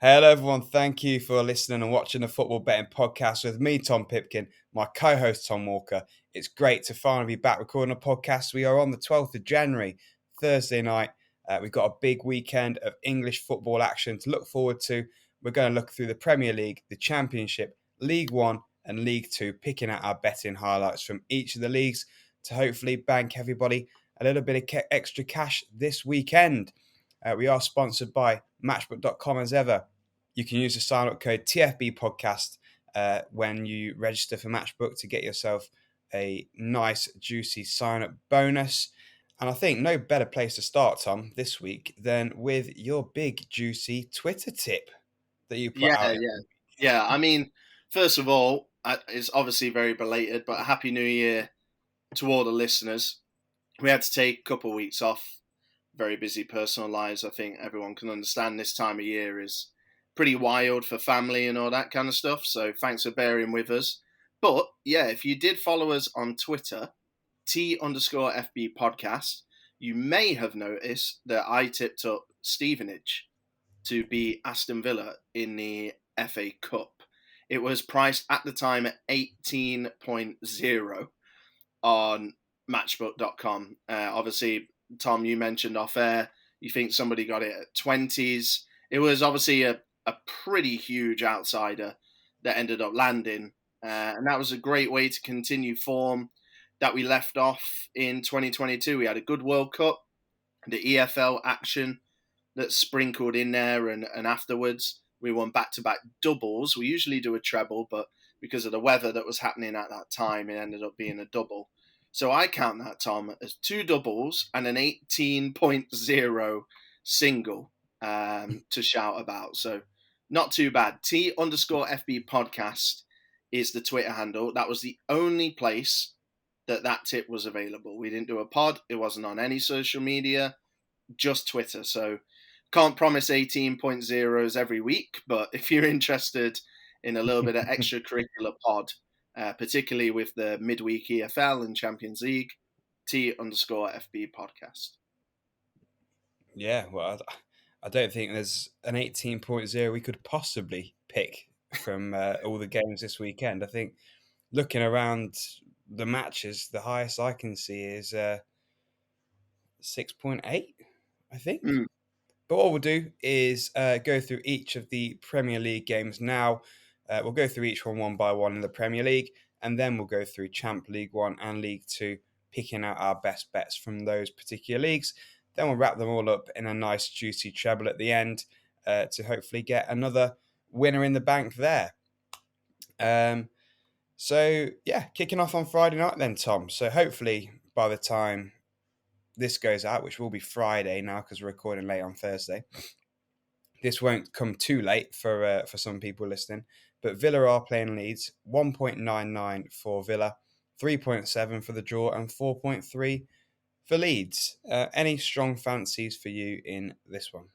Hello, everyone. Thank you for listening and watching the Football Betting Podcast with me, Tom Pipkin, my co-host, Tom Walker. It's great to finally be back recording a podcast. We are on the 12th of January, Thursday night. We've got a big weekend of English football action to look forward to. We're going to look through the Premier League, the Championship, League One and League Two, picking out our betting highlights from each of the leagues to hopefully bank everybody a little bit of extra cash this weekend. We are sponsored by matchbook.com as ever. You can use the sign-up code TFB Podcast when you register for Matchbook to get yourself a nice, juicy sign-up bonus. And I think no better place to start, Tom, this week than with your big, juicy Twitter tip that you put Yeah, out. yeah. I mean, first of all, it's obviously very belated, but a Happy New Year to all the listeners. We had to take a couple of weeks off. Very busy personal lives. I think everyone can understand this time of year is pretty wild for family and all that kind of stuff. So thanks for bearing with us. But yeah, if you did follow us on Twitter, T_FB podcast, you may have noticed that I tipped up Stevenage to beat Aston Villa in the FA Cup. It was priced at the time at 18.0 on matchbook.com. Obviously, Tom, you mentioned off air, you think somebody got it at 20s. It was obviously a pretty huge outsider that ended up landing. And that was a great way to continue form that we left off in 2022. We had a good World Cup, the EFL action that sprinkled in there, and afterwards we won back-to-back doubles. We usually do a treble, but because of the weather that was happening at that time, it ended up being a double. So I count that, Tom, as two doubles and an 18.0 single to shout about. So not too bad. T_FB podcast is the Twitter handle. That was the only place that tip was available. We didn't do a pod. It wasn't on any social media, just Twitter. So can't promise 18.0s every week, but if you're interested in a little bit of extracurricular pod, particularly with the midweek EFL and Champions League, T_FB podcast. Yeah, well, I don't think there's an 18.0 we could possibly pick from all the games this weekend. I think looking around the matches, the highest I can see is 6.8, I think. Mm. But what we'll do is go through each of the Premier League games now. We'll go through each one by one in the Premier League, and then we'll go through Champ League 1 and League 2, picking out our best bets from those particular leagues. Then we'll wrap them all up in a nice, juicy treble at the end to hopefully get another winner in the bank there. So, yeah, kicking off on Friday night then, Tom. So hopefully by the time this goes out, which will be Friday now because we're recording late on Thursday, this won't come too late for some people listening. But Villa are playing Leeds, 1.99 for Villa, 3.7 for the draw, and 4.3 for Leeds. Any strong fancies for you in this one?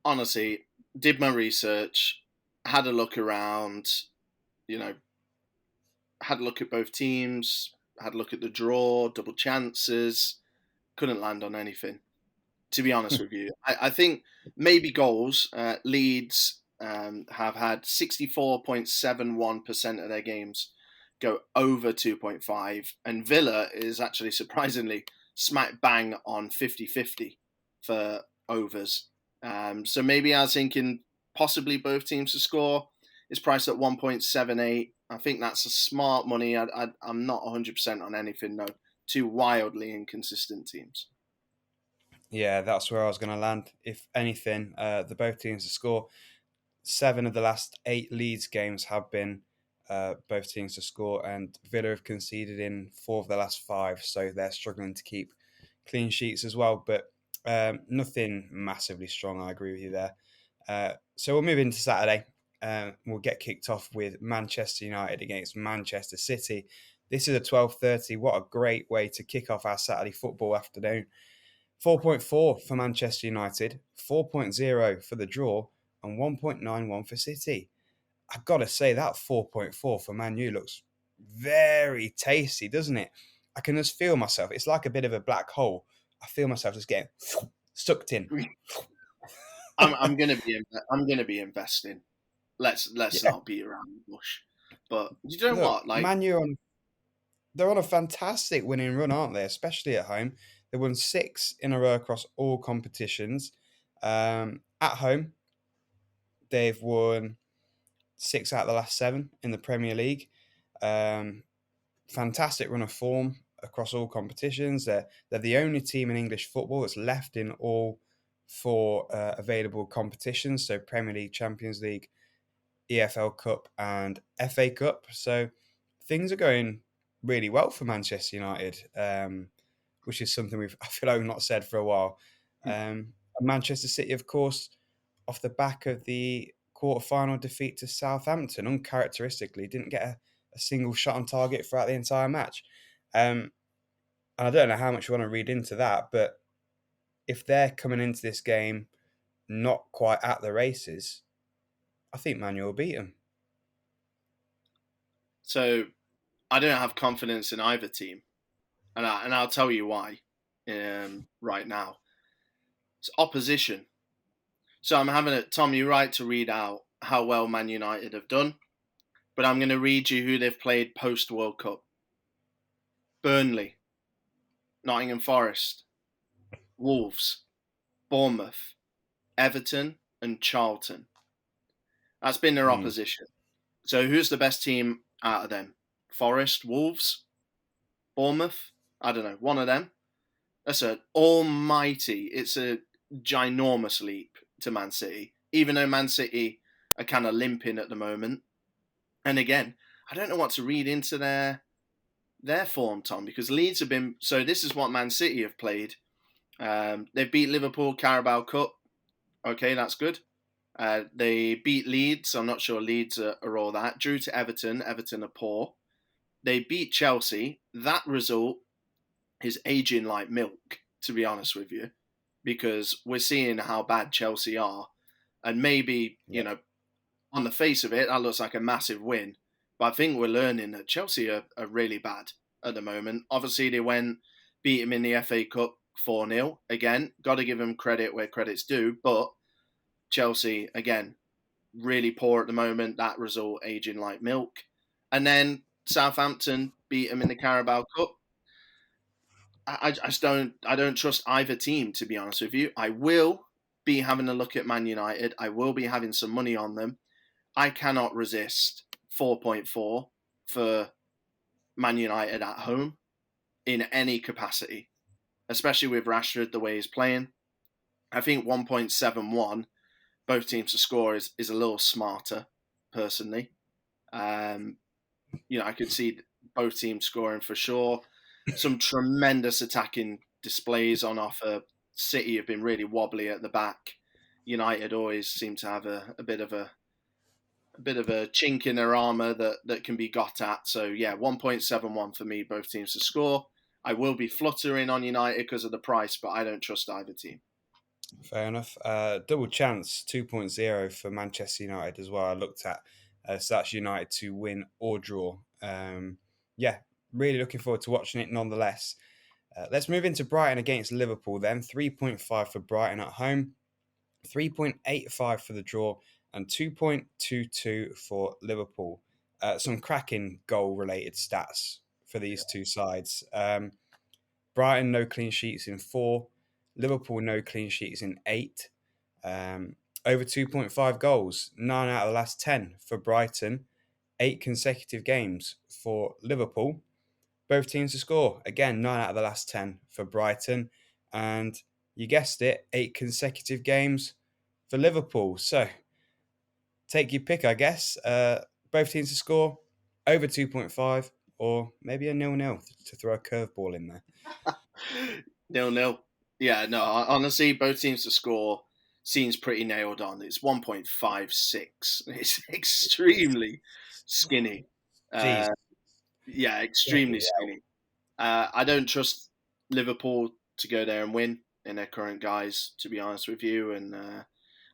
Honestly, did my research, had a look around, had a look at both teams, had a look at the draw, double chances, couldn't land on anything, to be honest with you. I think maybe goals. Leeds have had 64.71% of their games go over 2.5, and Villa is actually surprisingly smack bang on 50-50 for overs. So maybe I was thinking possibly both teams to score. It's priced at 1.78. I think that's a smart money. I'm not 100% on anything, though. Two wildly inconsistent teams. Yeah, that's where I was going to land. If anything, the both teams to score. 7 of the last 8 Leeds games have been both teams to score, and Villa have conceded in 4 of the last 5, so they're struggling to keep clean sheets as well. But nothing massively strong. I agree with you there. So we'll move into Saturday. We'll get kicked off with Manchester United against Manchester City. This is a 12:30. What a great way to kick off our Saturday football afternoon. 4.4 for Manchester United, 4.0 for the draw, and 1.91 for City. I've got to say that 4.4 for Man U looks very tasty, doesn't it? I can just feel myself. It's like a bit of a black hole. I feel myself just getting sucked in. I'm gonna be investing. Let's Yeah, not beat around the bush. But you know look, what? Like, Man U they're on a fantastic winning run, aren't they? Especially at home. They won 6 in a row across all competitions. At home, they've won 6 out of the last 7 in the Premier League. Um, Fantastic run of form across all competitions. They're the only team in English football that's left in all 4 available competitions. So Premier League, Champions League, EFL Cup, and FA Cup. So things are going really well for Manchester United, which is something I feel like we've not said for a while. And Manchester City, of course, off the back of the quarter-final defeat to Southampton, uncharacteristically, didn't get a single shot on target throughout the entire match. And I don't know how much you want to read into that, but if they're coming into this game not quite at the races, I think Man U will beat them. so I don't have confidence in either team, and I'll tell you why. Right now, it's opposition. So I'm having it. Tom, you're right to read out how well Man United have done, but I'm going to read you who they've played post World Cup: Burnley, Nottingham Forest, Wolves, Bournemouth, Everton, and Charlton. That's been their Hmm. opposition. So who's the best team out of them? Forest, Wolves, Bournemouth? I don't know. One of them. That's an almighty. It's a ginormous leap to Man City. Even though Man City are kind of limping at the moment. And again, I don't know what to read into their form, Tom, because Leeds have been. So this is what Man City have played. They've beat Liverpool, Carabao Cup. Okay, that's good. They beat Leeds. I'm not sure Leeds are all that. Drew to Everton. Everton are poor. They beat Chelsea. That result is aging like milk, to be honest with you, because we're seeing how bad Chelsea are. And maybe, Yeah. on the face of it, that looks like a massive win. But I think we're learning that Chelsea are really bad at the moment. Obviously, they beat them in the FA Cup 4-0. Again, got to give them credit where credit's due. But Chelsea, again, really poor at the moment. That result aging like milk. And then Southampton beat them in the Carabao Cup. I just don't trust either team, to be honest with you. I will be having a look at Man United. I will be having some money on them. I cannot resist 4.4 for Man United at home in any capacity, especially with Rashford the way he's playing. I think 1.71 both teams to score is a little smarter, personally. Um, I could see both teams scoring for sure. Some tremendous attacking displays on offer. City have been really wobbly at the back. United always seem to have a bit of a chink in their armour that can be got at. So yeah, 1.71 for me, both teams to score. I will be fluttering on United because of the price, but I don't trust either team. Fair enough. Double chance 2.0 for Manchester United as well. I looked at so that's United to win or draw. Yeah, really looking forward to watching it. Nonetheless, let's move into Brighton against Liverpool. Then 3.5 for Brighton at home, 3.85 for the draw, and 2.22 for Liverpool. Some cracking goal-related stats for these two sides. Brighton, no clean sheets in 4. Liverpool, no clean sheets in 8. Over 2.5 goals, 9 out of the last 10 for Brighton. 8 consecutive games for Liverpool. Both teams to score. Again, 9 out of the last 10 for Brighton. And you guessed it, 8 consecutive games for Liverpool. So take your pick, I guess. Both teams to score, over 2.5, or maybe a 0-0 to throw a curveball in there. 0-0. Yeah, no, honestly, both teams to score seems pretty nailed on. It's 1.56. It's extremely skinny. Jeez. Yeah, extremely skinny. I don't trust Liverpool to go there and win in their current guise, to be honest with you. And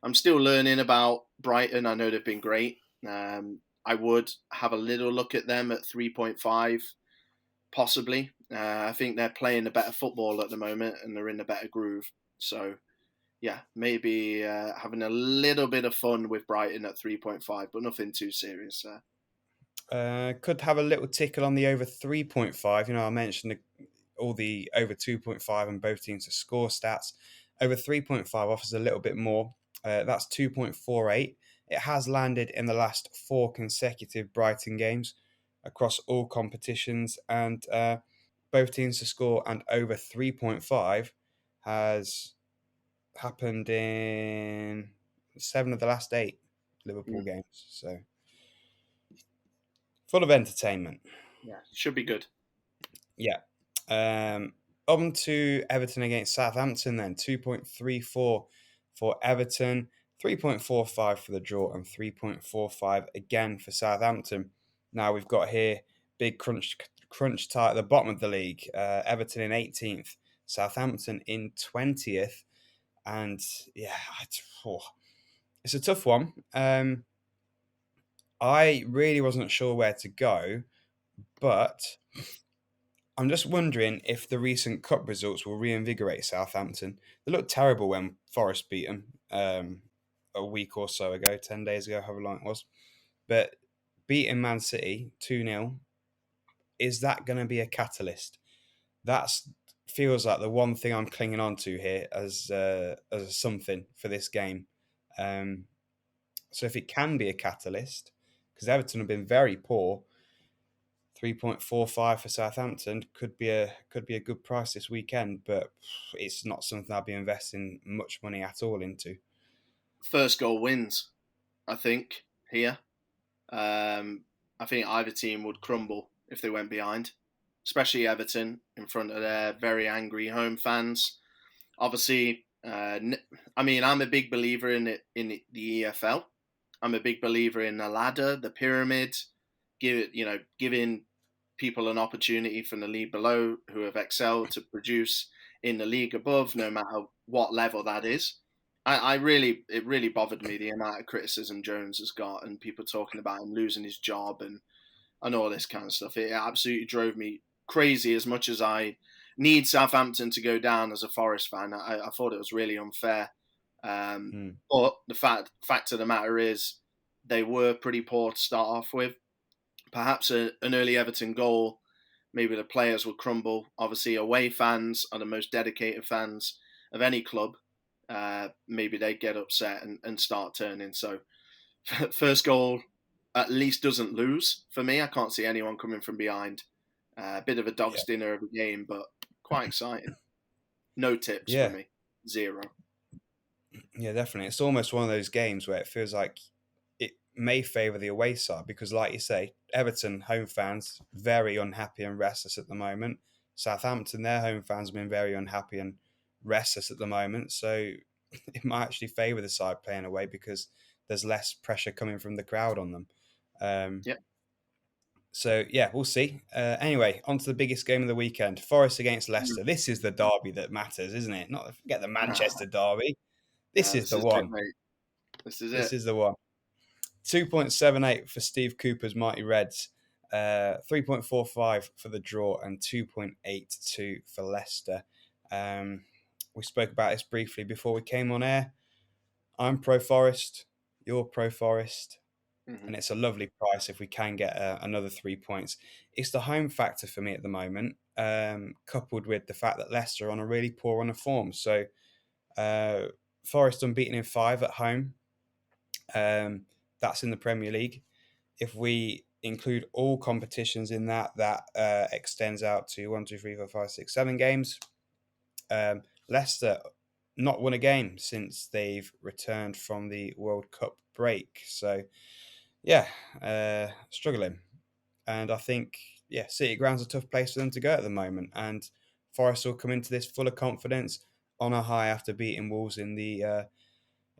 I'm still learning about Brighton. I know they've been great. I would have a little look at them at 3.5, possibly. I think they're playing a better football at the moment and they're in a better groove. So, yeah, maybe having a little bit of fun with Brighton at 3.5, but nothing too serious. Could have a little tickle on the over 3.5. I mentioned all the over 2.5 and both teams to score stats. Over 3.5 offers a little bit more. That's 2.48. It has landed in the last 4 consecutive Brighton games across all competitions, and both teams to score and over 3.5 has happened in 7 of the last 8 Liverpool Mm, games. So full of entertainment. yeah, should be good. Yeah. On to Everton against Southampton then. 2.34 for Everton, 3.45 for the draw, and 3.45 again for Southampton. Now we've got here big crunch tie at the bottom of the league. Everton in 18th, Southampton in 20th. And yeah, it's a tough one. I really wasn't sure where to go, but I'm just wondering if the recent cup results will reinvigorate Southampton. They looked terrible when Forest beat them a week or so ago, 10 days ago, however long it was. But beating Man City 2-0, is that going to be a catalyst? That's feels like the one thing I'm clinging on to here as a something for this game. Um, so if it can be a catalyst, because Everton have been very poor, 3.45 for Southampton could be a good price this weekend, but it's not something I'll be investing much money at all into. First goal wins, I think, here. I think either team would crumble if they went behind, especially Everton in front of their very angry home fans. Obviously, I mean, I'm a big believer in the EFL. I'm a big believer in the ladder, the pyramid, giving people an opportunity from the league below who have excelled to produce in the league above, no matter what level that is. It really bothered me the amount of criticism Jones has got and people talking about him losing his job and all this kind of stuff. It absolutely drove me crazy. As much as I need Southampton to go down as a Forest fan, I thought it was really unfair. Mm. But the fact of the matter is, they were pretty poor to start off with. Perhaps an early Everton goal, maybe the players would crumble. Obviously, away fans are the most dedicated fans of any club. Maybe they get upset and start turning. So, first goal at least doesn't lose for me. I can't see anyone coming from behind. A bit of a Yeah, dog's dinner of a game, but quite exciting. No tips for yeah, me. Zero. yeah, definitely. It's almost one of those games where it feels like it may favour the away side because, like you say, Everton home fans very unhappy and restless at the moment. Southampton, their home fans have been very unhappy and restless at the moment. So it might actually favour the side playing away because there's less pressure coming from the crowd on them. Um, Yep. so yeah, we'll see. Anyway, on to the biggest game of the weekend: Forest against Leicester. This is the derby that matters, isn't it? Not forget the Manchester derby. This Yeah, is this the is it, one. mate. This is This it. is the one. 2.78 for Steve Cooper's Mighty Reds, 3.45 for the draw, and 2.82 for Leicester. Um, we spoke about this briefly before we came on air. I'm pro Forest, you're pro Forest, Hmm. and it's a lovely price if we can get another 3 points. It's the home factor for me at the moment, coupled with the fact that Leicester are on a really poor run of form. So, uh, Forest unbeaten in 5 at home. That's in the Premier League. If we include all competitions in that extends out to 1, 2, 3, 4, 5, 6, 7 games. Leicester not won a game since they've returned from the World Cup break. So yeah, struggling. And I think City Ground's a tough place for them to go at the moment. And Forest will come into this full of confidence on a high after beating Wolves in the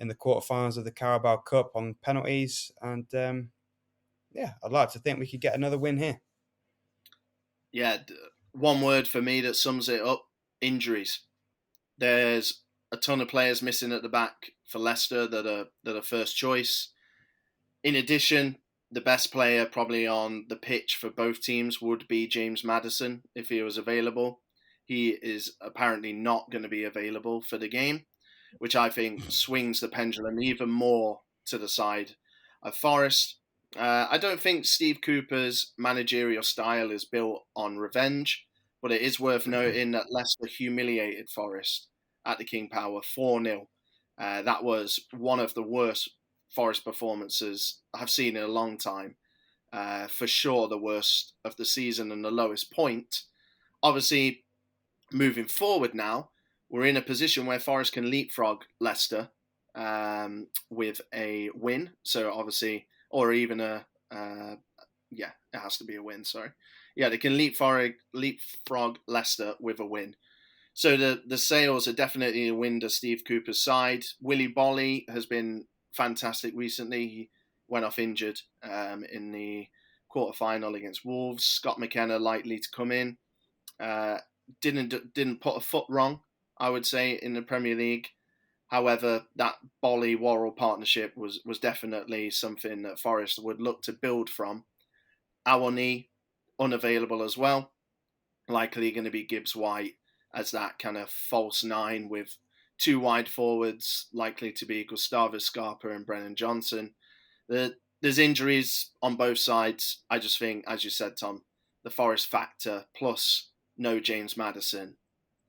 quarterfinals of the Carabao Cup on penalties. And I'd like to think we could get another win here. Yeah, one word for me that sums it up: injuries. There's a ton of players missing at the back for Leicester that are first choice. In addition, the best player probably on the pitch for both teams would be James Maddison if he was available. He is apparently not going to be available for the game, which I think swings the pendulum even more to the side of Forest. I don't think Steve Cooper's managerial style is built on revenge, but it is worth noting that Leicester humiliated Forest at the King Power 4-0. That was one of the worst Forest performances I've seen in a long time. For sure, the worst of the season and the lowest point. Obviously, moving forward now, we're in a position where Forest can leapfrog Leicester with a win. So obviously, or even yeah, it has to be a win. Sorry, yeah, they can leapfrog Leicester with a win. So the sales are definitely a win to Steve Cooper's side. Willy Bolly has been fantastic recently. He went off injured in the quarter final against Wolves. Scott McKenna likely to come in. Uh, didn't put a foot wrong, I would say, in the Premier League. However, that Bolly Worrell partnership was definitely something that Forest would look to build from. Awani unavailable as well, likely going to be Gibbs White as that kind of false nine with two wide forwards, likely to be Gustavo Scarpa and Brennan Johnson. There's injuries on both sides. I just think, as you said, Tom, the Forest factor plus no James Maddison,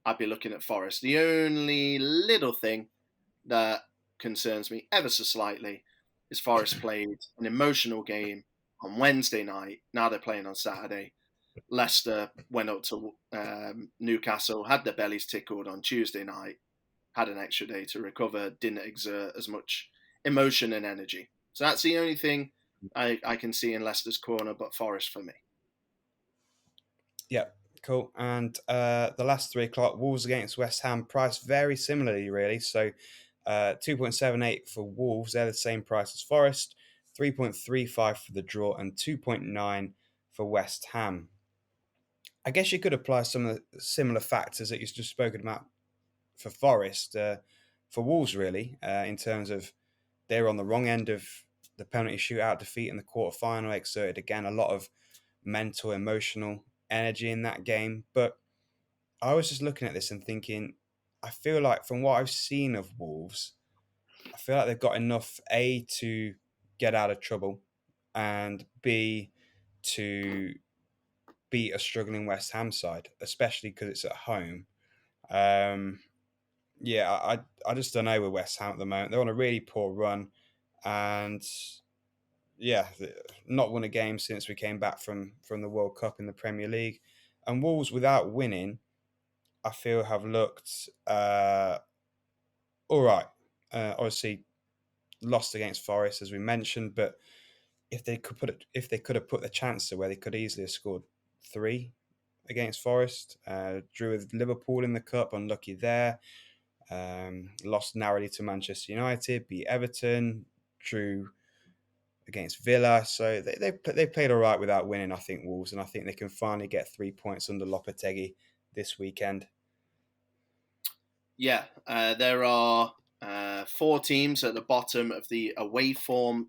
I'd be looking at Forest. The only little thing that concerns me ever so slightly is Forest played an emotional game on Wednesday night. Now they're playing on Saturday. Leicester went up to Newcastle, had their bellies tickled on Tuesday night, had an extra day to recover, didn't exert as much emotion and energy. So that's the only thing I can see in Leicester's corner, but Forest for me. Yeah, cool. And the last 3 o'clock, Wolves against West Ham, priced very similarly, really. So 2.78 for Wolves, they're the same price as Forest, 3.35 for the draw, and 2.9 for West Ham. I guess you could apply some of the similar factors that you've just spoken about for Forest, for Wolves, really, in terms of they're on the wrong end of the penalty shootout defeat in the quarterfinal, exerted again a lot of mental, emotional energy in that game. But I was just looking at this and thinking, I feel like from what I've seen of Wolves, I feel like they've got enough A to get out of trouble and B to beat a struggling West Ham side, especially because it's at home. Um, yeah, I just don't know with West Ham at the moment. They're on a really poor run, and yeah, not won a game since we came back from the World Cup in the Premier League. And Wolves, without winning, I feel have looked all right. Obviously, lost against Forest as we mentioned, but if they could have put the chance to where they could easily have scored three against Forest, drew with Liverpool in the cup, unlucky there. Lost narrowly to Manchester United, beat Everton, drew against Villa. So they played all right without winning, I think, Wolves, and I think they can finally get 3 points under Lopetegui this weekend. Yeah, there are four teams at the bottom of the away form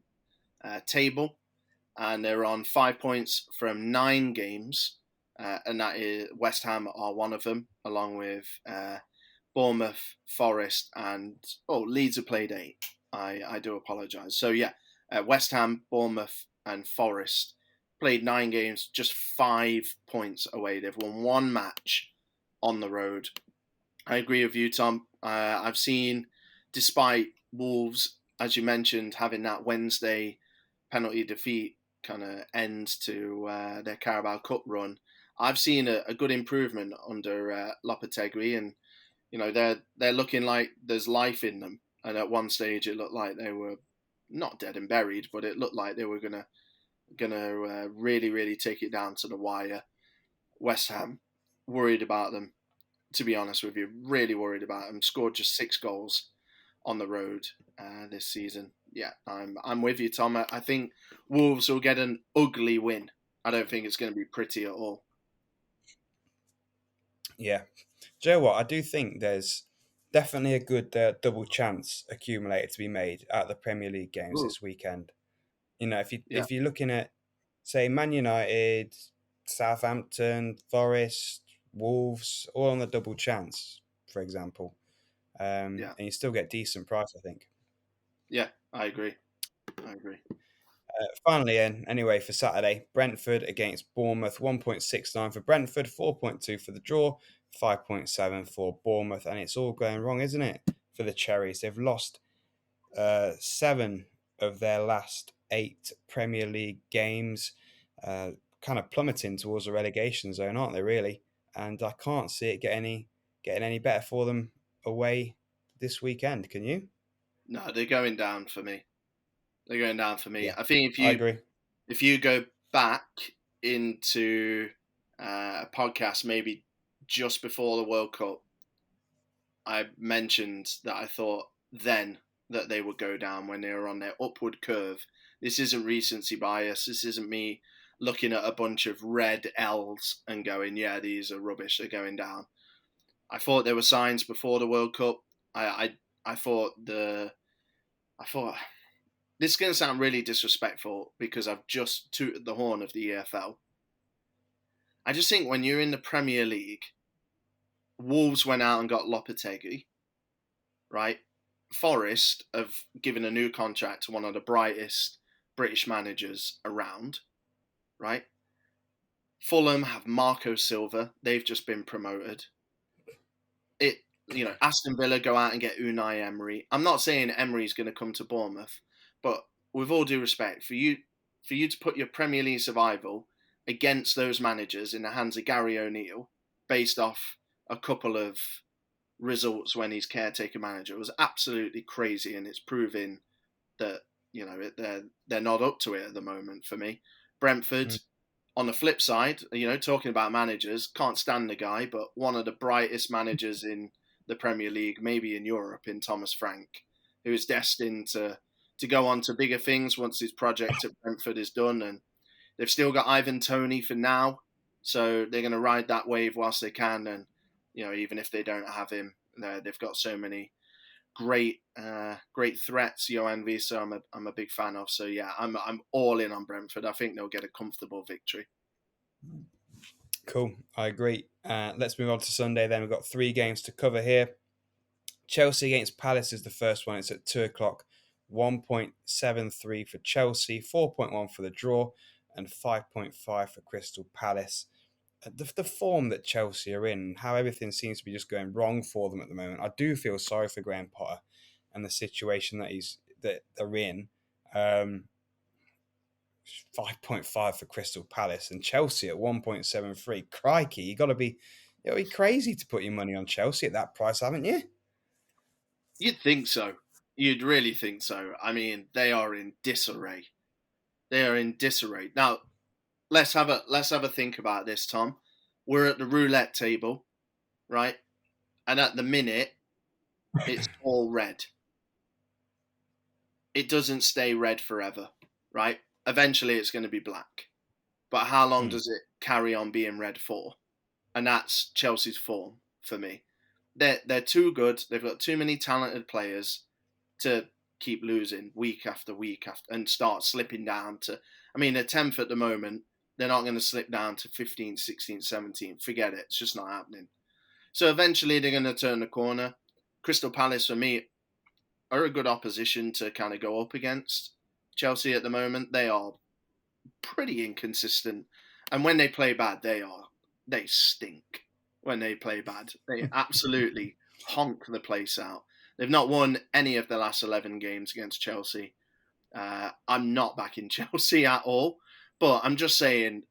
table, and they're on 5 points from 9 games, and that is West Ham are one of them, along with Bournemouth, Forest, and Leeds have played 8. I do apologise. So yeah, West Ham, Bournemouth, and Forest played 9 games, just 5 points away. They've won one match on the road. I agree with you, Tom. I've seen, despite Wolves, as you mentioned, having that Wednesday penalty defeat kind of end to their Carabao Cup run, I've seen a good improvement under Lopetegui, and they're looking like there's life in them. And at one stage, it looked like they were not dead and buried, but it looked like they were gonna really, really take it down to the wire. West Ham, worried about them, to be honest with you, really worried about them. Scored just 6 goals on the road this season. Yeah, I'm with you, Tom. I think Wolves will get an ugly win. I don't think it's going to be pretty at all. Yeah. Do you know what? I do think there's definitely a good double chance accumulated to be made at the Premier League games Ooh, this weekend. You know, yeah, if you're looking at, say, Man United, Southampton, Forest, Wolves, all on the double chance, for example. Yeah. and you still get decent price, I think. Yeah. I agree. I agree. Finally, anyway, for Saturday, Brentford against Bournemouth, 1.69 for Brentford, 4.2 for the draw, 5.7 for Bournemouth, and it's all going wrong, isn't it, for the Cherries? They've lost 7 of their last 8 Premier League games, kind of plummeting towards the relegation zone, aren't they? Really, and I can't see it getting any better for them away this weekend. Can you? No, they're going down for me. They're going down for me. Yeah, I think I agree. if you go back into a podcast maybe just before the World Cup, I mentioned that I thought then that they would go down when they were on their upward curve. This isn't recency bias. This isn't me looking at a bunch of red L's and going, yeah, these are rubbish. They're going down. I thought there were signs before the World Cup. I thought I thought this is going to sound really disrespectful because I've just tooted the horn of the EFL. I just think when you're in the Premier League, Wolves went out and got Lopetegui, right? Forest have given a new contract to one of the brightest British managers around, right? Fulham have Marco Silva. They've just been promoted. Aston Villa go out and get Unai Emery. I'm not saying Emery's going to come to Bournemouth, but with all due respect, for you to put your Premier League survival against those managers in the hands of Gary O'Neill, based off a couple of results when he's caretaker manager, was absolutely crazy, and it's proving that they're not up to it at the moment for me. Brentford, Mm. on the flip side, talking about managers, can't stand the guy, but one of the brightest managers in the Premier League, maybe in Europe, in Thomas Frank, who is destined to go on to bigger things once his project at Brentford is done. And they've still got Ivan Toney for now, so they're going to ride that wave whilst they can. And even if they don't have him, they've got so many great threats. Johan Visa, I'm a big fan of. So yeah, I'm all in on Brentford. I think they'll get a comfortable victory. Cool, I agree. Let's move on to Sunday then. We've got 3 games to cover here. Chelsea against Palace is the first one. It's at 2 o'clock. 1.73 for Chelsea, 4.1 for the draw, and 5.5 for Crystal Palace. The form that Chelsea are in, how everything seems to be just going wrong for them at the moment. I do feel sorry for Graham Potter and the situation that they're in. 5.5 for Crystal Palace and Chelsea at 1.73. Crikey, you gotta be crazy to put your money on Chelsea at that price, haven't you? You'd think so. You'd really think so. I mean, they are in disarray. They are in disarray. Now, let's have a think about this, Tom. We're at the roulette table, right? And at the minute, it's all red. It doesn't stay red forever, right? Eventually, it's going to be black. But how long Mm. does it carry on being red for? And that's Chelsea's form for me. They're too good. They've got too many talented players to keep losing week after week and start slipping down to. I mean, they're 10th at the moment. They're not going to slip down to 15th, 16th, 17th. Forget it. It's just not happening. So eventually they're going to turn the corner. Crystal Palace, for me, are a good opposition to kind of go up against. Chelsea at the moment, they are pretty inconsistent. And when they play bad, they stink. When they play bad, they absolutely honk the place out. They've not won any of the last 11 games against Chelsea. I'm not backing Chelsea at all, but I'm just saying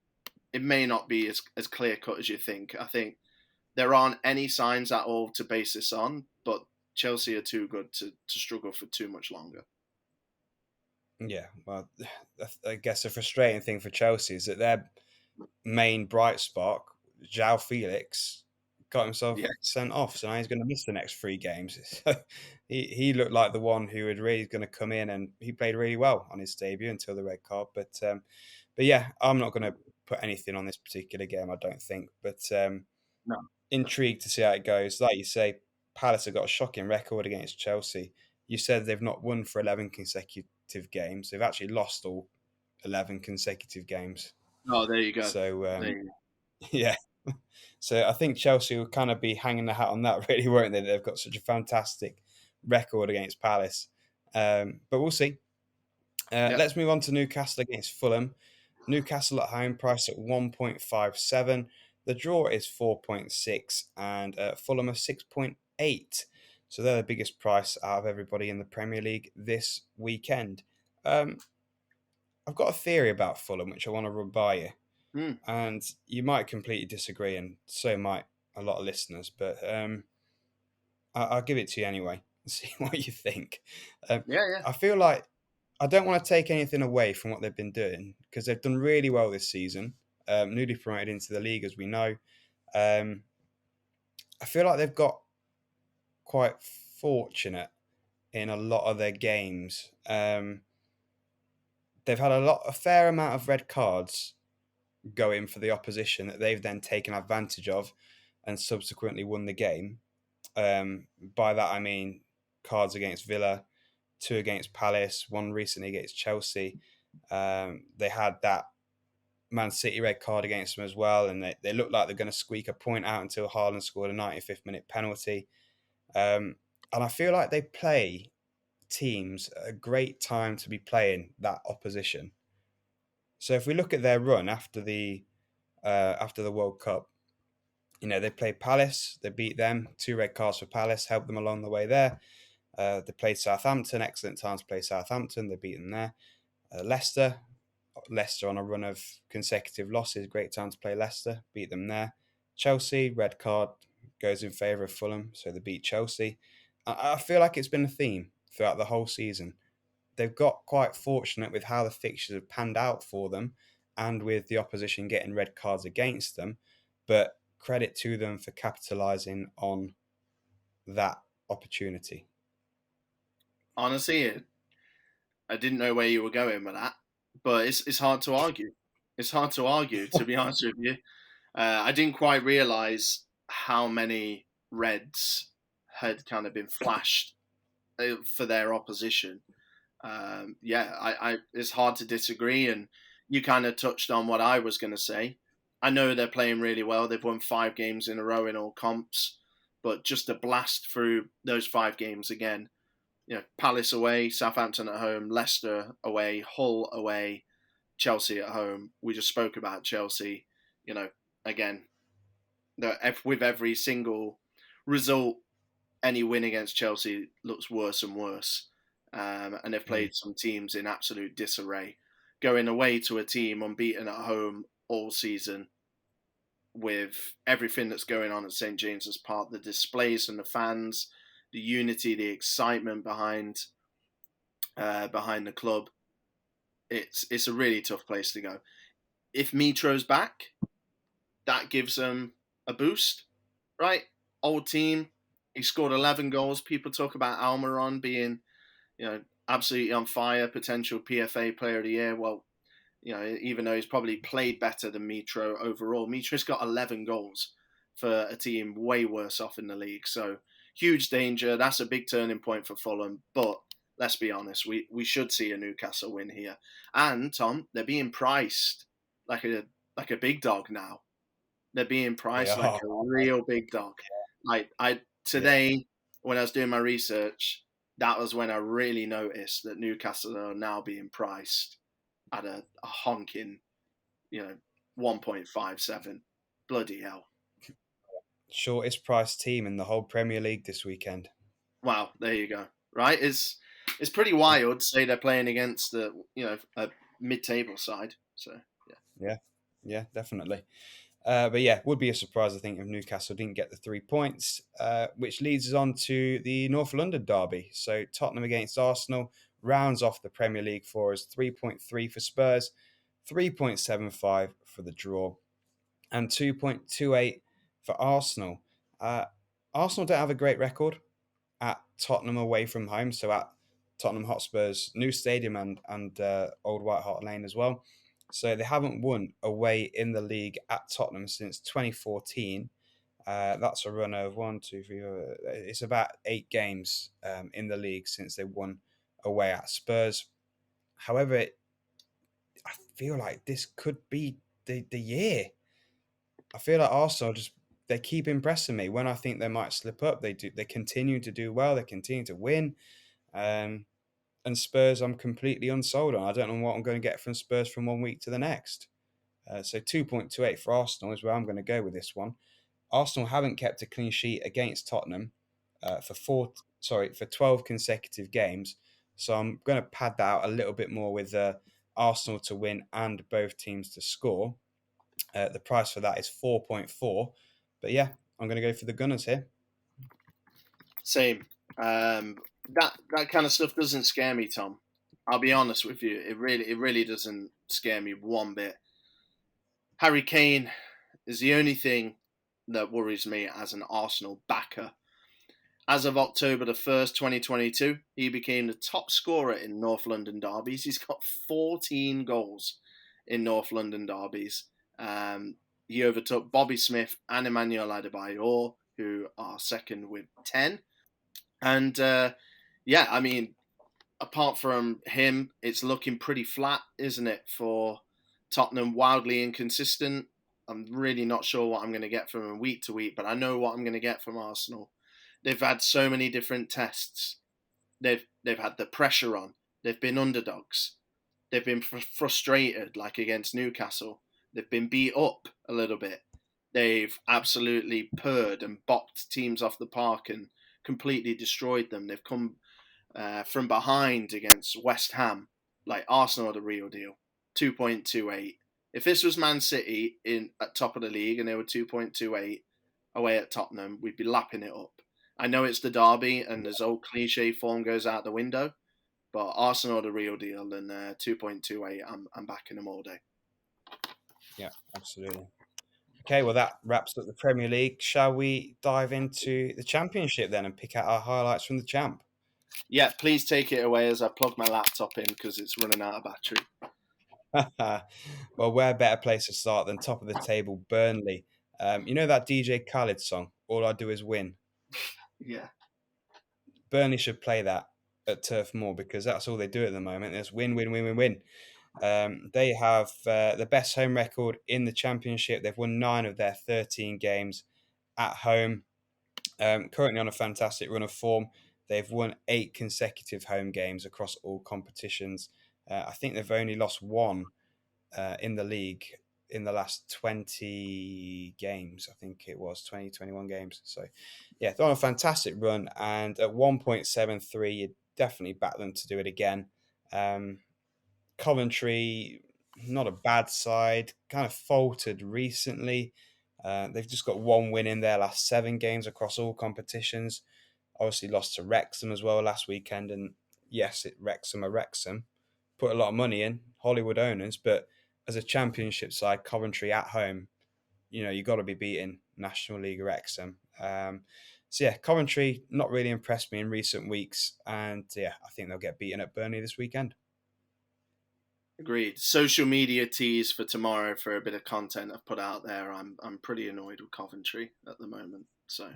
it may not be as clear cut as you think. I think there aren't any signs at all to base this on, but Chelsea are too good to struggle for too much longer. Yeah, well, I guess the frustrating thing for Chelsea is that their main bright spark, João Felix, got himself Yeah, sent off, so now he's going to miss the next 3 games. he looked like the one who had really going to come in, and he played really well on his debut until the red card. But yeah, I'm not going to put anything on this particular game, I don't think. But no, intrigued to see how it goes. Like you say, Palace have got a shocking record against Chelsea. You said they've not won for 11 consecutive games. They've actually lost all 11 consecutive games. oh, there you go. So There you go. yeah, So I think Chelsea will kind of be hanging their hat on that, really, won't they? They've got such a fantastic record against Palace. But we'll see. Yeah. Let's move on to Newcastle against Fulham. Newcastle at home, priced at 1.57. The draw is 4.6, and Fulham are 6.8. So they're the biggest price out of everybody in the Premier League this weekend. Um, I've got a theory about Fulham, which I want to run by you. Mm. And you might completely disagree, and so might a lot of listeners, but I'll give it to you anyway and see what you think. Yeah, yeah. I feel like I don't want to take anything away from what they've been doing because they've done really well this season, newly promoted into the league, as we know. Um, I feel like they've got quite fortunate in a lot of their games. They've had a fair amount of red cards go in for the opposition that they've then taken advantage of and subsequently won the game. By that I mean cards against Villa, two against Palace, one recently against Chelsea. They had that Man City red card against them as well, and they looked like they're going to squeak a point out until Haaland scored a 95th minute penalty. And I feel like they play teams at a great time to be playing that opposition. So if we look at their run after the World Cup, they played Palace, they beat them, two red cards for Palace, helped them along the way there. They played Southampton, excellent time to play Southampton, they beat them there. Leicester on a run of consecutive losses, great time to play Leicester, beat them there. Chelsea, red card goes in favour of Fulham, so they beat Chelsea. I feel like it's been a theme throughout the whole season. They've got quite fortunate with how the fixtures have panned out for them and with the opposition getting red cards against them, but credit to them for capitalising on that opportunity. Honestly, I didn't know where you were going with that, but it's hard to argue. It's hard to argue, to be honest with you. I didn't quite realise how many reds had kind of been flashed for their opposition. Yeah, it's hard to disagree, and you kind of touched on what I was going to say. I know they're playing really well. They've won 5 games in a row in all comps, but just to blast through those 5 games again, Palace away, Southampton at home, Leicester away, Hull away, Chelsea at home. We just spoke about Chelsea. Again, with every single result, any win against Chelsea looks worse and worse. And they've played some teams in absolute disarray. Going away to a team unbeaten at home all season with everything that's going on at St James's Park, the displays from the fans, the unity, the excitement behind the club. It's a really tough place to go. If Mitro's back, that gives them a boost, right? Old team. He scored 11 goals. People talk about Almiron being, absolutely on fire, potential PFA Player of the Year. Well, even though he's probably played better than Mitro overall, Mitro's got 11 goals for a team way worse off in the league. So huge danger. That's a big turning point for Fulham. But let's be honest, we should see a Newcastle win here. And Tom, they're being priced like a big dog now. They're being They priced like are. a real big dog. Like today when I was doing my research, that was when I really noticed that Newcastle are now being priced at a honking, 1.57. Bloody hell. Shortest priced team in the whole Premier League this weekend. Wow, there you go. Right? It's pretty wild to say they're playing against a mid-table side. So Yeah, definitely. But yeah, would be a surprise, I think, if Newcastle didn't get the 3 points, which leads us on to the North London derby. So Tottenham against Arsenal rounds off the Premier League for us. 3.3 for Spurs, 3.75 for the draw, and 2.28 for Arsenal. Uh, Arsenal don't have a great record at Tottenham away from home, so at Tottenham Hotspur's new stadium and Old White Hart Lane as well. So they haven't won away in the league at Tottenham since 2014. That's a run of 1, 2, 3. It's about 8 games in the league since they won away at Spurs. However, I feel like this could be the year. I feel like Arsenal they keep impressing me. When I think they might slip up, they do. They continue to do well. They continue to win. Um, and Spurs, I'm completely unsold on. I don't know what I'm going to get from Spurs from one week to the next. So 2.28 for Arsenal is where I'm going to go with this one. Arsenal haven't kept a clean sheet against Tottenham for 12 consecutive games. So I'm going to pad that out a little bit more with Arsenal to win and both teams to score. The price for that is 4.4. But yeah, I'm going to go for the Gunners here. Same. That kind of stuff doesn't scare me, Tom. I'll be honest with you. It really doesn't scare me one bit. Harry Kane is the only thing that worries me as an Arsenal backer. As of October the 1st, 2022, he became the top scorer in North London derbies. He's got 14 goals in North London derbies. He overtook Bobby Smith and Emmanuel Adebayor, who are second with 10. And yeah, I mean, apart from him, it's looking pretty flat, isn't it, for Tottenham? Wildly inconsistent. I'm really not sure what I'm going to get from him week to week, but I know what I'm going to get from Arsenal. They've had so many different tests. They've had the pressure on. They've been underdogs. They've been frustrated, like against Newcastle. They've been beat up a little bit. They've absolutely purred and bopped teams off the park and completely destroyed them. They've come from behind against West Ham. Like, Arsenal are the real deal. 2.28. If this was Man City at top of the league and they were 2.28 away at Tottenham, we'd be lapping it up. I know it's the derby and this old cliche form goes out the window, but Arsenal are the real deal, and 2.28, I'm backing them all day. Yeah, absolutely. Okay, well, that wraps up the Premier League. Shall we dive into the Championship then and pick out our highlights from the champ? Yeah, please take it away as I plug my laptop in because it's running out of battery. Well, where better place to start than top of the table, Burnley. You know that DJ Khaled song, All I Do Is Win? Yeah. Burnley should play that at Turf Moor because that's all they do at the moment. There's win, win, win, win, win. They have the best home record in the Championship. They've won 9 of their 13 games at home. Currently on a fantastic run of form. They've won 8 consecutive home games across all competitions. I think they've only lost 1 in the league in the last 20 games. I think it was 21 games. So, yeah, they're on a fantastic run. And at 1.73, you'd definitely back them to do it again. Coventry, not a bad side, kind of faltered recently. They've just got 1 win in their last 7 games across all competitions. Obviously lost to Wrexham as well last weekend. And yes, Wrexham are Wrexham. Put a lot of money in, Hollywood owners, but as a Championship side, Coventry at home, you got to be beating National League Wrexham. So yeah, Coventry not really impressed me in recent weeks, and yeah, I think they'll get beaten at Burnley this weekend. Agreed. Social media tease for tomorrow for a bit of content I've put out there. I'm pretty annoyed with Coventry at the moment, so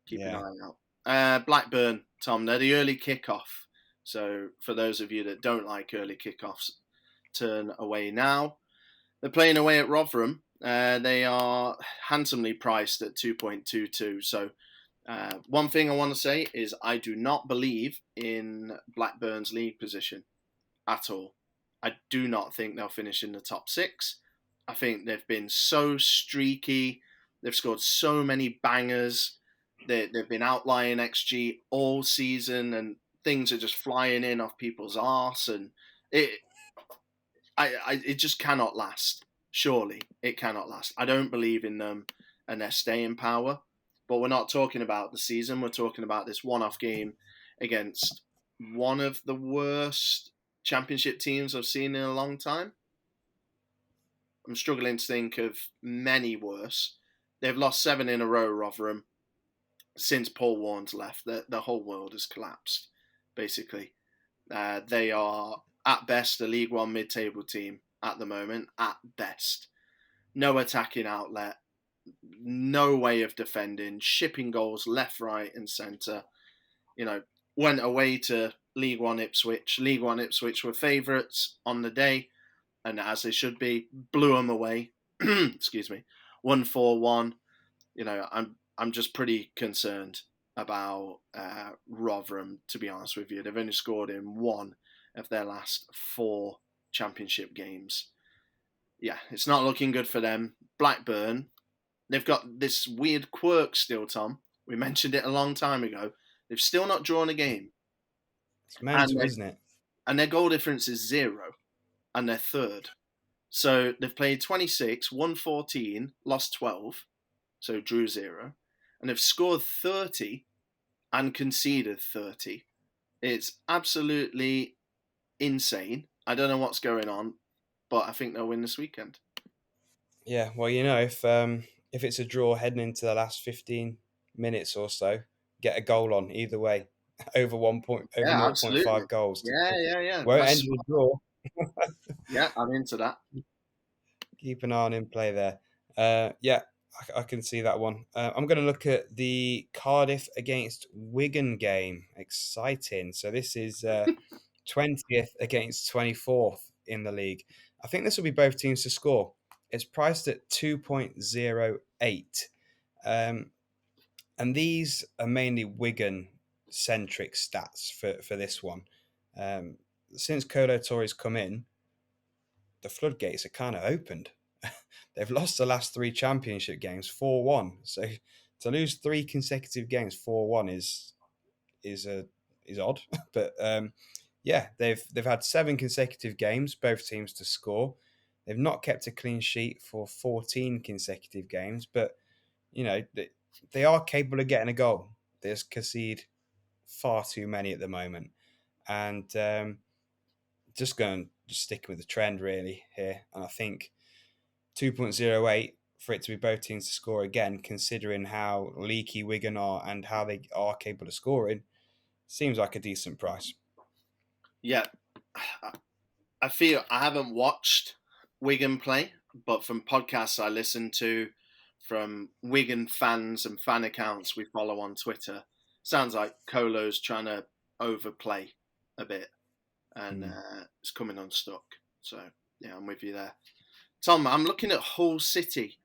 keep an eye out. Blackburn, Tom, they're the early kickoff. So for those of you that don't like early kickoffs, turn away now. They're playing away at Rotherham. They are handsomely priced at 2.22. So one thing I want to say is I do not believe in Blackburn's league position at all. I do not think they'll finish in the top 6. I think they've been so streaky. They've scored so many bangers. They've been outlying XG all season, and things are just flying in off people's arse, and it just cannot last. Surely it cannot last. I don't believe in them and their staying power. But we're not talking about the season. We're talking about this one-off game against one of the worst Championship teams I've seen in a long time. I'm struggling to think of many worse. They've lost 7 in a row, Rotherham, since Paul Warne's left. The whole world has collapsed, basically. They are, at best, a League One mid-table team at the moment, at best. No attacking outlet, no way of defending, shipping goals left, right and centre. Went away to League One Ipswich. League One Ipswich were favourites on the day, and as they should be, blew them away. Excuse me. won 4-1. I'm just pretty concerned about Rotherham, to be honest with you. They've only scored in one of their last 4 championship games. Yeah, it's not looking good for them. Blackburn, they've got this weird quirk still, Tom. We mentioned it a long time ago. They've still not drawn a game. It's mental, isn't it? And their goal difference is 0, and they're third. So they've played 26, won 14, lost 12, so drew 0. And they've scored 30 and conceded 30. It's absolutely insane. I don't know what's going on, but I think they'll win this weekend. Yeah, well, if it's a draw heading into the last 15 minutes or so, get a goal on either way, over 0.5 goals. Yeah. Won't end in a draw. Yeah, I'm into that. Keep an eye on in play there. I can see that one. I'm going to look at the Cardiff against Wigan game. Exciting. So this is 20th against 24th in the league. I think this will be both teams to score. It's priced at 2.08. And these are mainly Wigan-centric stats for this one. Since Kolo Tore's come in, the floodgates are kind of opened. They've lost the last 3 championship games 4-1. So to lose 3 consecutive games 4-1 is odd. But they've had 7 consecutive games, both teams to score. They've not kept a clean sheet for 14 consecutive games, but they are capable of getting a goal. They just concede far too many at the moment, and just sticking with the trend really here. And I think 2.08 for it to be both teams to score again, considering how leaky Wigan are and how they are capable of scoring, seems like a decent price. Yeah, I feel I haven't watched Wigan play, but from podcasts I listen to, from Wigan fans and fan accounts we follow on Twitter, sounds like Kolo's trying to overplay a bit and it's coming unstuck. So, yeah, I'm with you there. Tom, I'm looking at Hull City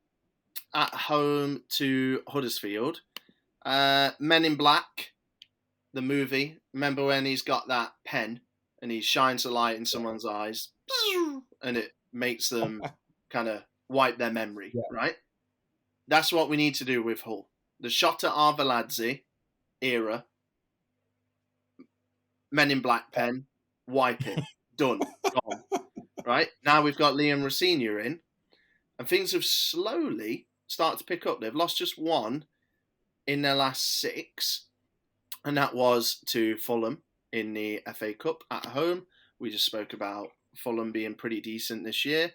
at home to Huddersfield. Men in Black, the movie. Remember when he's got that pen and he shines a light in someone's eyes and it makes them kind of wipe their memory, right? That's what we need to do with Hull. The Shota Arveladze era, Men in Black pen, wipe it, done, gone. Right? Now we've got Liam Rossini in, and things have slowly started to pick up. They've lost just 1 in their last 6, and that was to Fulham in the FA Cup at home. We just spoke about Fulham being pretty decent this year.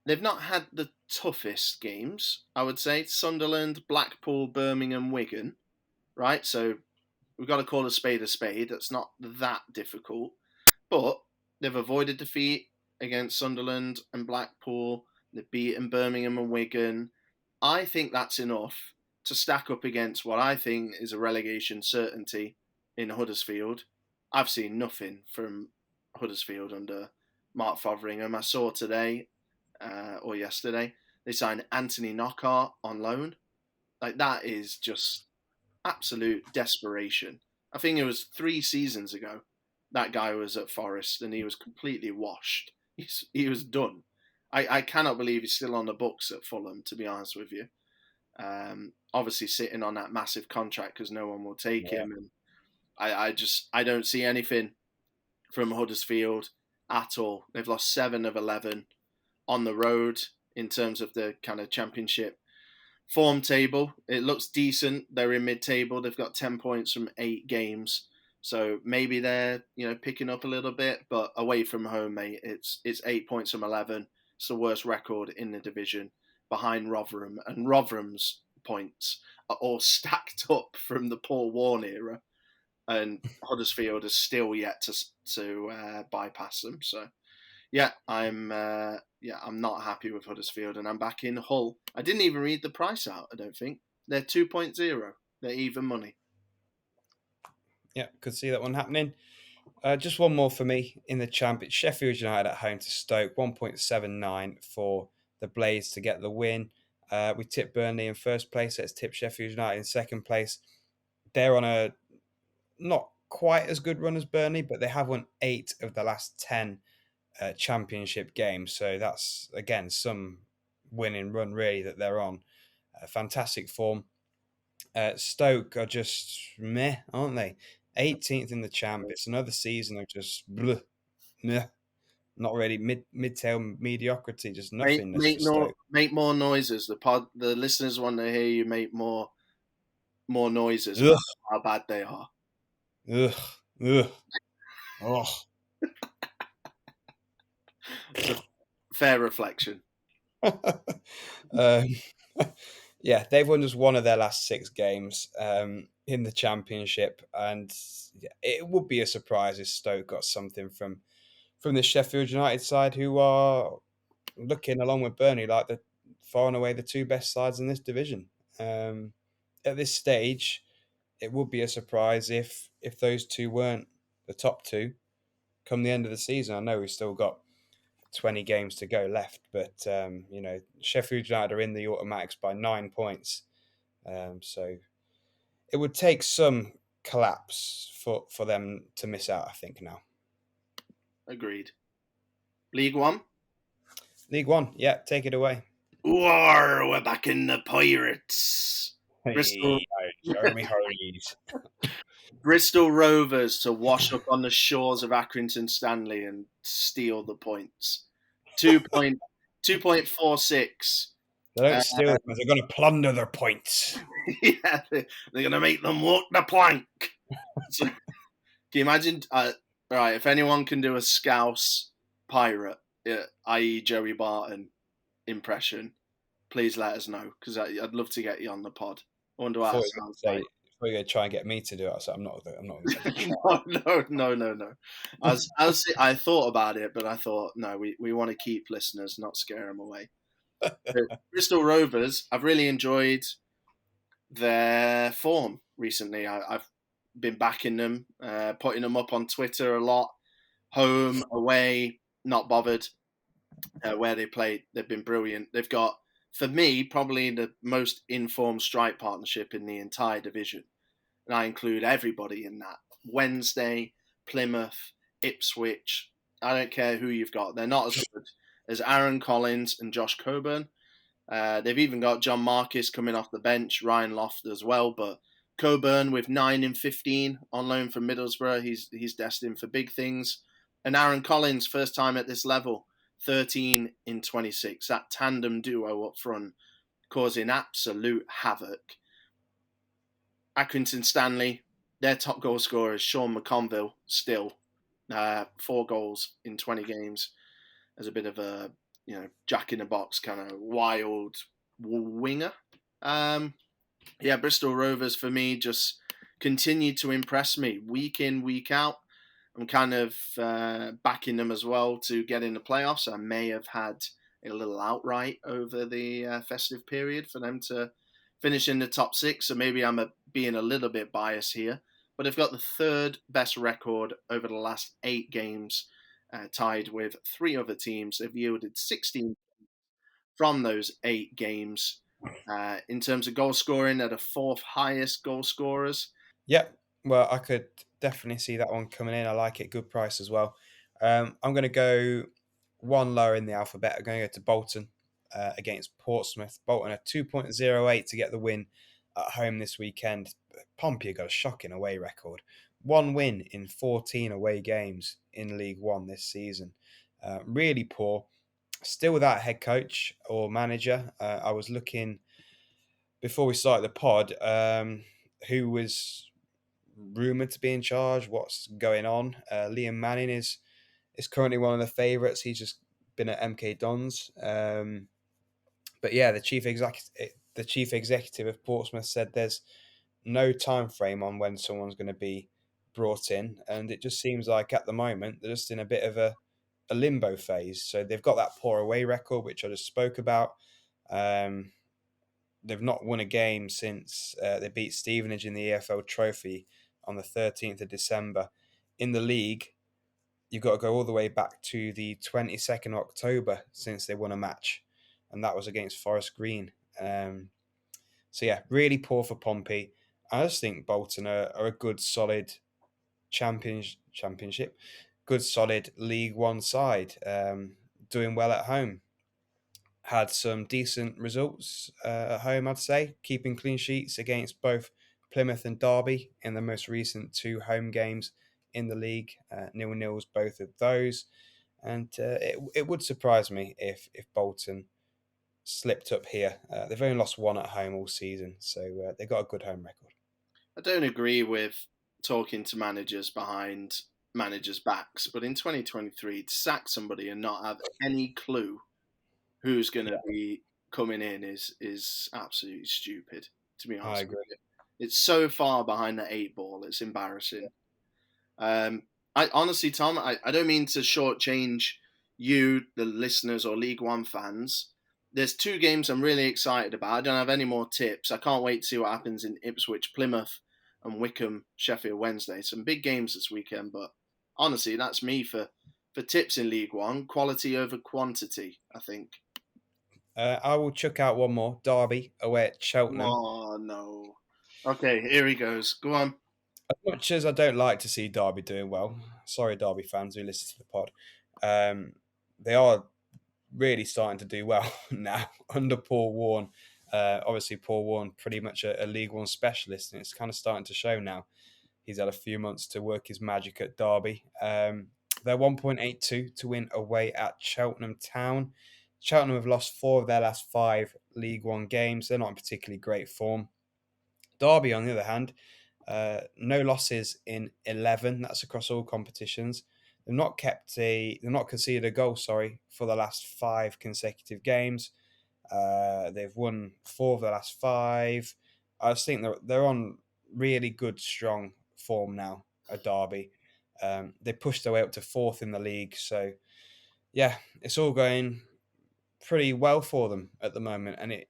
They've not had the toughest games, I would say. Sunderland, Blackpool, Birmingham, Wigan, right? So we've got to call a spade a spade. That's not that difficult. But they've avoided defeat against Sunderland and Blackpool. They've beaten Birmingham and Wigan. I think that's enough to stack up against what I think is a relegation certainty in Huddersfield. I've seen nothing from Huddersfield under Mark Fotheringham. I saw today or yesterday they signed Anthony Knockaert on loan. Like, that is just absolute desperation. I think it was 3 seasons ago that guy was at Forest and he was completely washed. He was done. I cannot believe he's still on the books at Fulham, to be honest with you. Obviously sitting on that massive contract because no one will take him. And I don't see anything from Huddersfield at all. They've lost 7 of 11 on the road in terms of the kind of championship form table. It looks decent. They're in mid-table. They've got 10 points from 8 games. So maybe they're picking up a little bit, but away from home, mate, it's 8 points from 11. It's the worst record in the division behind Rotherham, and Rotherham's points are all stacked up from the Paul Warne era, and Huddersfield is still yet to bypass them. So I'm not happy with Huddersfield, and I'm back in Hull. I didn't even read the price out. I don't think they're 2.0. They're even money. Yeah, could see that one happening. Just one more for me in the champ. It's Sheffield United at home to Stoke, 1.79 for the Blades to get the win. We tipped Burnley in first place. Let's tip Sheffield United in second place. They're on a not quite as good run as Burnley, but they have won 8 of the last 10 championship games. So that's, again, some winning run, really, that they're on. Fantastic form. Stoke are just meh, aren't they? 18th in the champ. It's another season of just bleh, meh. Not really mid-tail mediocrity, just nothingness for Stoke. Make more noises. The listeners want to hear you make more noises Ugh, about how bad they are. ugh, ugh. Oh. It's a fair reflection. um, yeah, they've won just one of their last 6 games in the championship, and it would be a surprise if Stoke got something from the Sheffield United side, who are looking, along with Burnley, like the far and away the 2 best sides in this division. At this stage, it would be a surprise if those 2 weren't the top 2 come the end of the season. I know we've still got 20 games to go left, but Sheffield United are in the automatics by 9 points. So it would take some collapse for them to miss out, I think, now. Agreed. League One? League One, yeah, take it away. War, we're back in the Pirates. Hey, Army Harleys. Bristol Rovers to wash up on the shores of Accrington Stanley and steal the points. 2.46. They don't steal them, they're going to plunder their points. Yeah, they're going to make them walk the plank. So, can you imagine? Right, if anyone can do a Scouse pirate, i.e. Joey Barton impression, please let us know, because I'd love to get you on the pod. I wonder what that sounds like. You're going to try and get me to do it, so I'm not going No. I thought about it, but I thought, no, we want to keep listeners, not scare them away. Bristol Rovers, I've really enjoyed their form recently. I've been backing them, putting them up on Twitter a lot. Home, away, not bothered. Where they played, they've been brilliant. They've got, for me, probably the most informed strike partnership in the entire division. And I include everybody in that. Wednesday, Plymouth, Ipswich. I don't care who you've got. They're not as good as Aaron Collins and Josh Coburn. They've even got John Marcus coming off the bench, Ryan Loft as well. But Coburn with 9 in 15 on loan from Middlesbrough. He's destined for big things. And Aaron Collins, first time at this level, 13 in 26. That tandem duo up front causing absolute havoc. Accrington Stanley, their top goal scorer is Sean McConville, still. 4 goals in 20 games as a bit of a jack-in-the-box kind of wild winger. Bristol Rovers, for me, just continue to impress me week in, week out. I'm kind of backing them as well to get in the playoffs. I may have had a little outright over the festive period for them to finish in the top 6, so maybe I'm being a little bit biased here. But they've got the 3rd best record over the last 8 games, tied with 3 other teams. They've yielded 16 from those 8 games. In terms of goal scoring, they're the 4th highest goal scorers. Yep. Well, I could definitely see that one coming in. I like it. Good price as well. I'm going to go one lower in the alphabet. I'm going to go to Bolton against Portsmouth. Bolton are 2.08 to get the win at home this weekend. Pompey got a shocking away record. 1 win in 14 away games in League One this season. Really poor. Still without a head coach or manager. I was looking before we started the pod who was rumoured to be in charge, what's going on. Liam Manning is currently one of the favourites. He's just been at MK Dons. But yeah, the chief executive of Portsmouth said there's no time frame on when someone's going to be brought in, and it just seems like at the moment they're just in a bit of a limbo phase. So they've got that poor away record, which I just spoke about. They've not won a game since they beat Stevenage in the EFL Trophy on the 13th of December. In the league, you've got to go all the way back to the 22nd of October since they won a match. and that was against Forest Green. So yeah, really poor for Pompey. I just think Bolton are a good, solid championship, good, solid League One side, doing well at home. Had some decent results at home, I'd say, keeping clean sheets against both Plymouth and Derby in the most recent two home games in the league. 0-0s both of those, and it would surprise me if Bolton slipped up here. They've only lost one at home all season, so they've got a good home record. I don't agree with talking to managers behind managers' backs, but in 2023, to sack somebody and not have any clue who's going to Yeah, be coming in is absolutely stupid, to be I honest with agree. you. It's so far behind the eight ball, it's embarrassing. I honestly, Tom, I don't mean to shortchange you, the listeners, or League One fans. There's two games I'm really excited about. I don't have any more tips. I can't wait to see what happens in Ipswich, Plymouth, and Wickham, Sheffield Wednesday. Some big games this weekend, but honestly, that's me for tips in League One. Quality over quantity, I think. I will chuck out one more. Derby away at Cheltenham. Oh no. Okay, here he goes. Go on. As much as I don't like to see Derby doing well, sorry Derby fans who listen to the pod, they are really starting to do well now under Paul Warne. Obviously, Paul Warne pretty much a League One specialist, and it's kind of starting to show now. He's had a few months to work his magic at Derby. They're 1.82 to win away at Cheltenham Town. Cheltenham have lost 4 of their last 5 League One games. They're not in particularly great form. Derby, on the other hand, no losses in 11. That's across all competitions. They've not conceded a goal. Sorry, for the last 5 consecutive games. They've won 4 of the last 5. I just think they're on really good, strong form now at Derby. They pushed their way up to 4th in the league. So yeah, it's all going pretty well for them at the moment, and it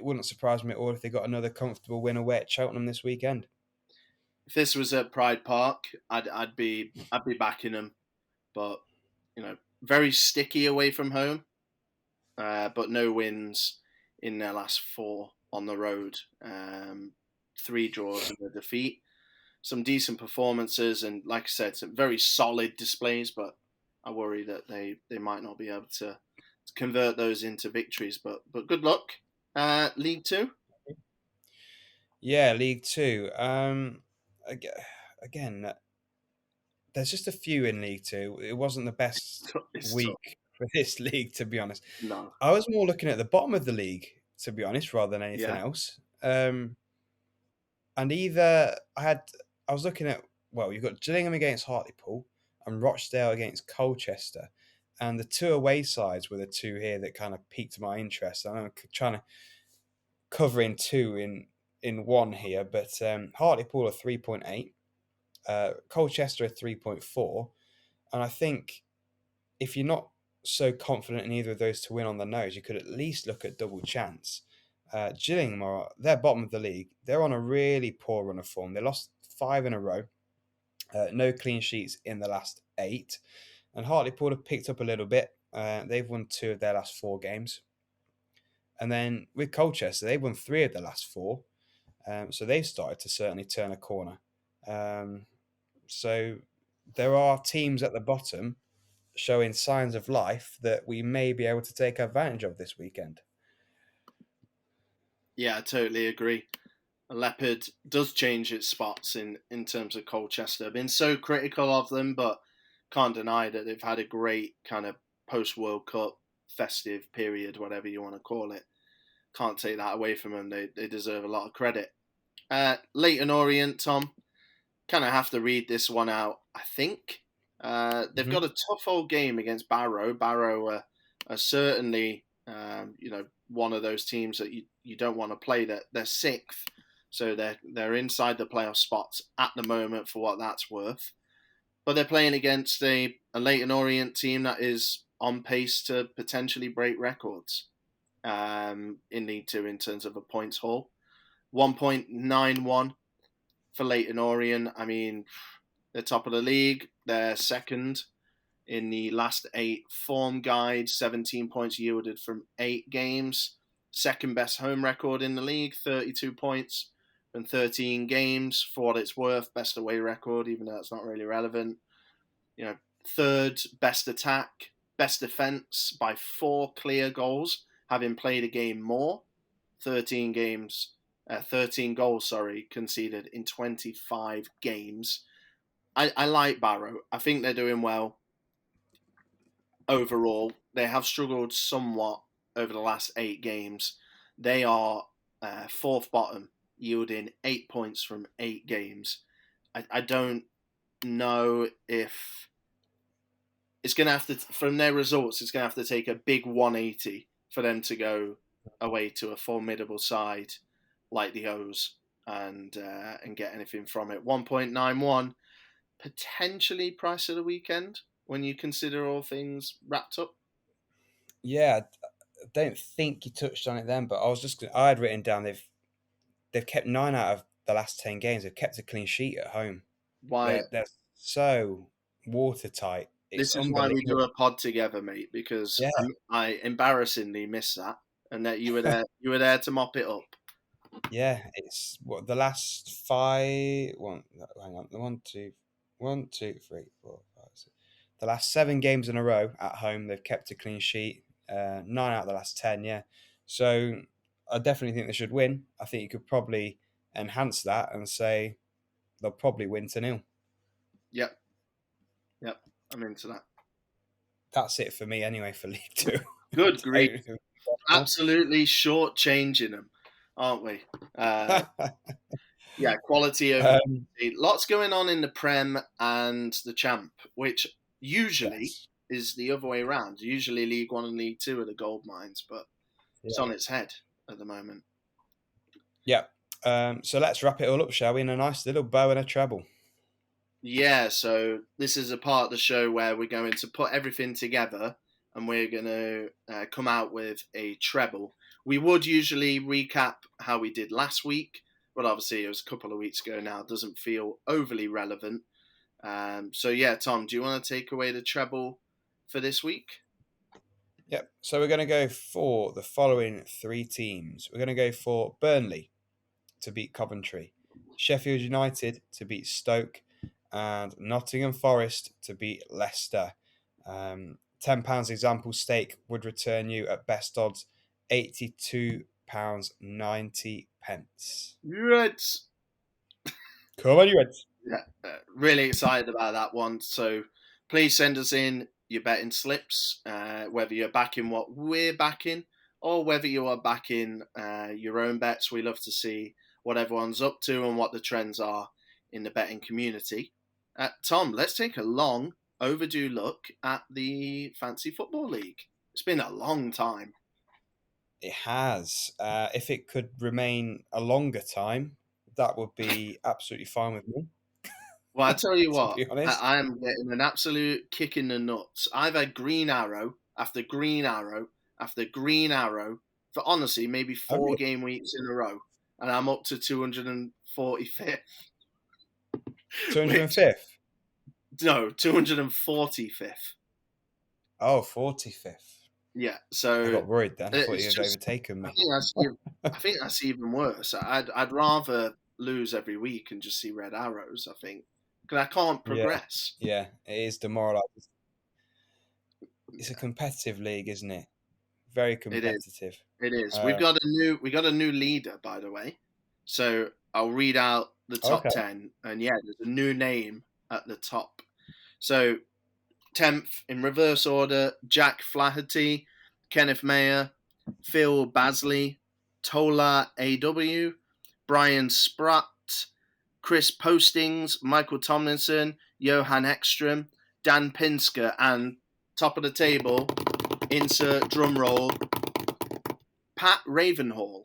wouldn't surprise me at all if they got another comfortable win away at Cheltenham this weekend. If this was at Pride Park, I'd be backing them, but very sticky away from home. But no wins in their last 4 on the road. 3 draws and a defeat. Some decent performances, and like I said, some very solid displays. But I worry that they might not be able to convert those into victories. But good luck. League Two. Yeah, League Two. Again, there's just a few in League Two. It wasn't the best It's tough. week for this league, to be honest. No. I was more looking at the bottom of the league, to be honest, rather than anything Yeah. else. And I was looking at, well, you've got Gillingham against Hartlepool and Rochdale against Colchester. And the two away sides were the two here that kind of piqued my interest. I'm trying to cover in two in one here, but Hartlepool are 3.8, Colchester are 3.4. And I think if you're not so confident in either of those to win on the nose, you could at least look at double chance. Gillingham they're bottom of the league. They're on a really poor run of form. They lost 5 in a row. No clean sheets in the last 8. And Hartlepool have picked up a little bit. They've won 2 of their last 4 games. And then with Colchester, they've won 3 of the last 4. So they've started to certainly turn a corner. So there are teams at the bottom showing signs of life that we may be able to take advantage of this weekend. Yeah, I totally agree. Leopard does change its spots in terms of Colchester. I've been so critical of them, but can't deny that they've had a great kind of post World Cup festive period, whatever you want to call it. Can't take that away from them. They deserve a lot of credit. Leighton Orient, Tom, kind of have to read this one out, I think. They've got a tough old game against Barrow. Barrow are certainly, one of those teams that you don't want to play. That they're 6th, so they're inside the playoff spots at the moment for what that's worth. But they're playing against a Leighton Orient team that is on pace to potentially break records in League Two in terms of a points haul. 1.91 for Leighton Orient. I mean, they're top of the league. They're second in the last 8 form guide, 17 points yielded from 8 games. Second best home record in the league, 32 points from 13 games. For what it's worth, best away record, even though it's not really relevant. Third best attack, best defense by 4 clear goals, having played a game more. 13 goals, conceded in 25 games. I like Barrow. I think they're doing well overall. They have struggled somewhat over the last 8 games. They are fourth bottom, yielding 8 points from 8 games. I don't know if it's going to have to, from their results, it's going to have to take a big 180 for them to go away to a formidable side like the O's and get anything from it. 1.91, potentially price of the weekend when you consider all things wrapped up. Yeah, I don't think you touched on it then, but I had written down they've kept 9 out of the last 10 games. They've kept a clean sheet at home. Why? They're so watertight. It's This is why we do unbelievable. a pod together, mate, because Yeah, I embarrassingly missed that, and that you were there. You were there to mop it up. yeah. It's what the last 5. Hang on. 1, 2, 3, 4, 5, 6. The last 7 games in a row at home, they've kept a clean sheet. 9 out of the last 10. Yeah. So I definitely think they should win. I think you could probably enhance that and say they'll probably win 2-0. Yep, I'm into that. That's it for me anyway for League Two. Good grief. Don't- Absolutely shortchanging them, aren't we? Yeah, quality over um, quantity. Lots going on in the Prem and the Champ, which usually yes. is the other way around. Usually League One and League Two are the gold mines, but it's Yeah. on its head at the moment. Yeah. So let's wrap it all up, shall we? In a nice little bow and a treble. Yeah, so this is a part of the show where we're going to put everything together and we're going to come out with a treble. We would usually recap how we did last week, but obviously it was a couple of weeks ago now. It doesn't feel overly relevant. So yeah, Tom, do you want to take away the treble for this week? Yep. So we're going to go for the following 3 teams. We're going to go for Burnley to beat Coventry, Sheffield United to beat Stoke, and Nottingham Forest to beat Leicester. £10 example stake would return you at best odds £82.90. Reds. Come on, you Reds. Yeah, really excited about that one. So please send us in your betting slips, whether you're backing what we're backing or whether you are backing your own bets. We love to see what everyone's up to and what the trends are in the betting community. Tom, let's take a long overdue look at the Fantasy Football League. It's been a long time. It has. If it could remain a longer time, that would be absolutely fine with me. Well, I tell you To what, be honest. I am getting an absolute kick in the nuts. I've had green arrow after green arrow after green arrow for honestly maybe Oh, 4 game weeks in a row, and I'm up to 245th. Which 205th? no, 245th. Oh, 45th. Yeah, I so got worried then. I thought it's you had just overtaken I me. think that's I think that's even worse. I'd rather lose every week and just see red arrows. I think because I can't Yeah, progress. yeah, it is demoralising. It's a competitive league, isn't it? Very It is. competitive. It is. Uh, We got a new leader, by the way. So I'll read out the top okay. 10, and yeah, there's a new name at the top. So 10th in reverse order: Jack Flaherty, Kenneth Mayer, Phil Basley, Tola AW, Brian Spratt, Chris Postings, Michael Tomlinson, Johan Ekstrom, Dan Pinsker, and top of the table, insert drum roll, Pat Ravenhall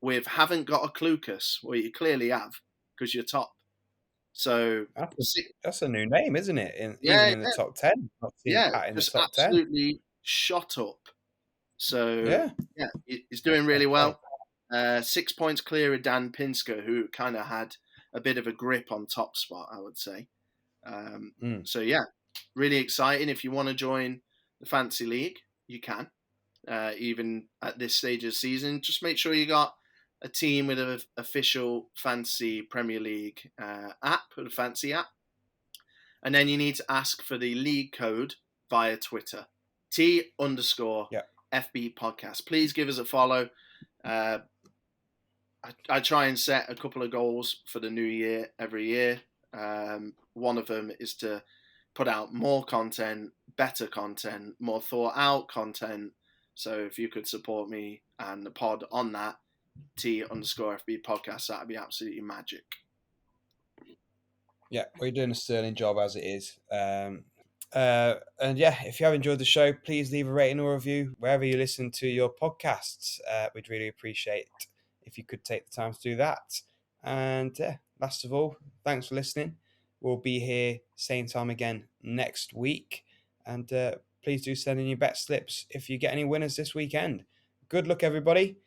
with Haven't Got a Clucas. Well, you clearly have because you're top. So, That's a new name, isn't it? Even yeah, in the top 10. Not seeing yeah, Pat in the just top 10. absolutely shot up. So, Yeah. yeah, he's doing really well. 6 points clear of Dan Pinsker, who kind of had a bit of a grip on top spot, I would say. Mm. So, yeah, really exciting. If you want to join the Fantasy League, you can. Even at this stage of the season, just make sure you got a team with an official Fantasy Premier League app, the Fantasy app. And then you need to ask for the league code via Twitter. T_FB podcast. Please give us a follow. I try and set a couple of goals for the new year every year. One of them is to put out more content, better content, more thought out content. So if you could support me and the pod on that, T_FB podcast, that'd be absolutely magic. Yeah, we're doing a sterling job as it is. And yeah, if you have enjoyed the show, please leave a rating or review wherever you listen to your podcasts. We'd really appreciate if you could take the time to do that. And last of all, thanks for listening. We'll be here same time again next week. And please do send in your bet slips if you get any winners this weekend. Good luck, everybody.